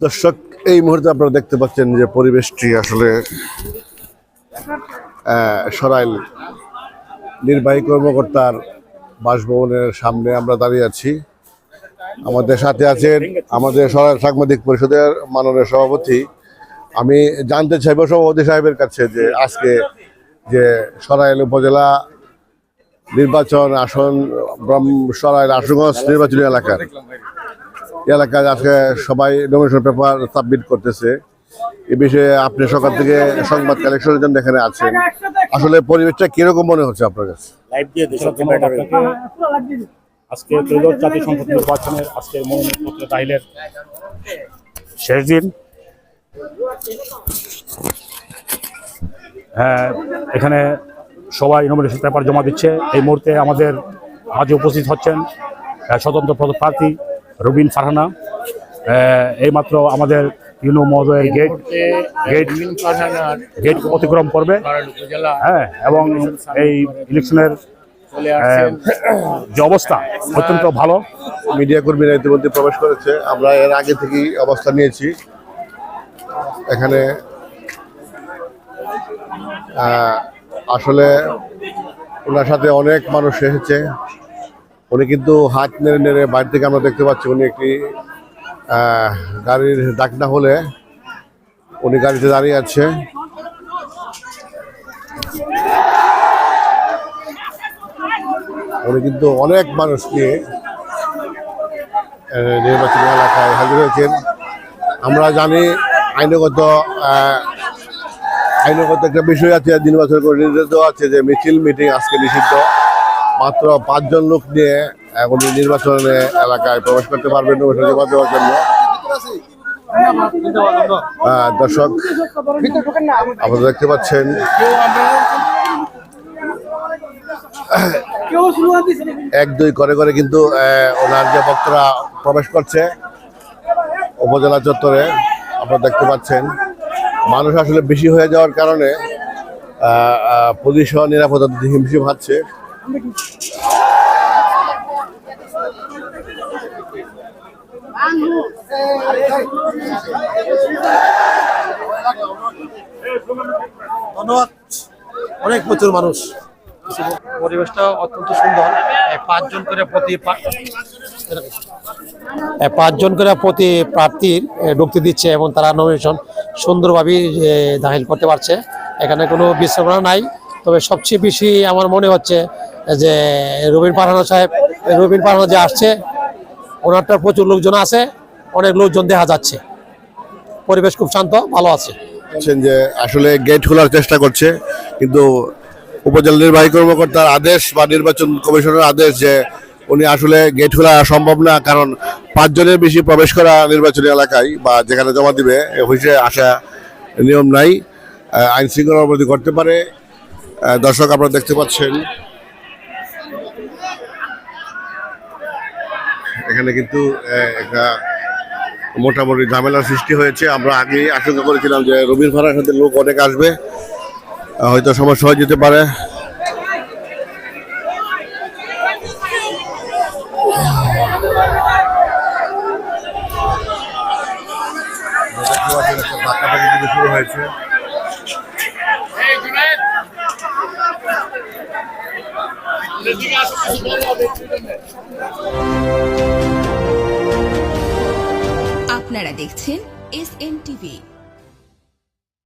দর্শক, এই মুহূর্তে আপনারা দেখতে পাচ্ছেন যে পরিবেশটি আসলে সরাইল নির্বাহী কর্মকর্তার বাসভবনের সামনে আমরা দাঁড়িয়ে আছি। আমাদের সাথে আছেন আমাদের সরাইল সাংবাদিক পরিষদের মাননীয় সভাপতি। আমি জানতে চাইব সভাপতি সাহেবের কাছে যে আজকে যে সরাইল উপজেলা নির্বাচন আসন সরাইল আশুগঞ্জ নির্বাচনী এলাকায় আজকে সবাই নমিনেশন পেপার সাবমিট করতেছে। এ বিষয়ে আপনি সকাল থেকে সংবাদ কালেকশনের জন্য এখানে আছেন, আসলে পরিবেশটা কিরকম মনে হচ্ছে আপনার কাছে? আজকে ত্রয়োদশ জাতীয় সংসদ নির্বাচনের আজকের মনোনয়নপত্র দাখিলের শেষ দিন। এখানে সবাই নমিনেশন পেপার জমা দিচ্ছে। এই মুহূর্তে আমাদের মাঝে উপস্থিত হচ্ছেন স্বতন্ত্র প্রার্থী রুবিন ফারহানা। এইমাত্র আমাদের ইউনো মহোদয়ের গেট অতিক্রম করবে। এবং এই ইলেকশনের যে অবস্থা অত্যন্ত ভালো। মিডিয়া কর্মীরা ইতিমধ্যে প্রবেশ করেছে, আমরা এর আগে থেকেই অবস্থা নিয়েছি। এখানে আসলে ওনার সাথে অনেক মানুষ এসেছে। উনি কিন্তু হাত নেড়ে নেড়ে বাইরে থেকে আমরা দেখতে পাচ্ছি উনি একটি গাড়ির ডাক না হলে উনি গাড়িতে দাঁড়িয়ে আছে। উনি কিন্তু অনেক মানুষ নিয়ে নির্বাচনী এলাকায় হাজির হয়েছেন। আমরা জানি আইনগত একটা বিষয় আছে, নির্বাচন করে নির্দেশ দেওয়া আছে যে মিছিল মিটিং আজকে নিষিদ্ধ। মাত্র 5 জন লোক নিয়ে উনি নির্বাচনে এলাকায় প্রবেশ করতে পারবেন নমিনেশন জমা দেওয়ার জন্য। দর্শক, আপনারা দেখতে পাচ্ছেন এক দুই করে কিন্তু ওনার যে ভক্তরা প্রবেশ করছে উপজেলা চত্বরে। আপনারা দেখতে পাচ্ছেন মানুষ আসলে বেশি হয়ে যাওয়ার কারণে পুলিশ ও নিরাপত্তা হিমশিম খাচ্ছে। ধন্যবাদ। অনেক প্রচুর মানুষ। পরিবেশটা অত্যন্ত সুন্দর। 5 জন করে প্রতি প্রার্থীর ঢুকতে দিচ্ছে এবং তারা নমিনেশন সুন্দরভাবে দাখিল করতে পারছে। এখানে কোনো বিশৃঙ্খলা নাই। তবে সবচেয়ে বেশি আমার মনে হচ্ছে যে রুবিন ফারহানা যে আসছে, ওনারটা প্রচুর লোকজন আছে, অনেক লোকজন দেখা যাচ্ছে। পরিবেশ খুব শান্ত, ভালো আছে। যে আসলে গেট খোলার চেষ্টা করছে, কিন্তু উপজেলা নির্বাহী কর্মকর্তার আদেশ বা নির্বাচন কমিশনের আদেশ যে উনি আসলে গেট খোলা সম্ভব না, কারণ 5 জনের বেশি প্রবেশ করা নির্বাচনী এলাকায় বা যেখানে জমা দিবে অফিসে আসা নিয়ম নাই, আইন শৃঙ্খলার অবনতি করতে পারে। দর্শক, আপনারা দেখতে পাচ্ছেন এখানে কিন্তু একটা মোটামুটি ঝামেলার সৃষ্টি হয়েছে। আমরা আগেই আশঙ্কা করেছিলাম যে রুবিন ফারহানার সাথে লোক অনেক আসবে, হয়তো সমস্যা হয়ে যেতে পারে। শুরু হয়েছে। আপনারা দেখছেন SN TV।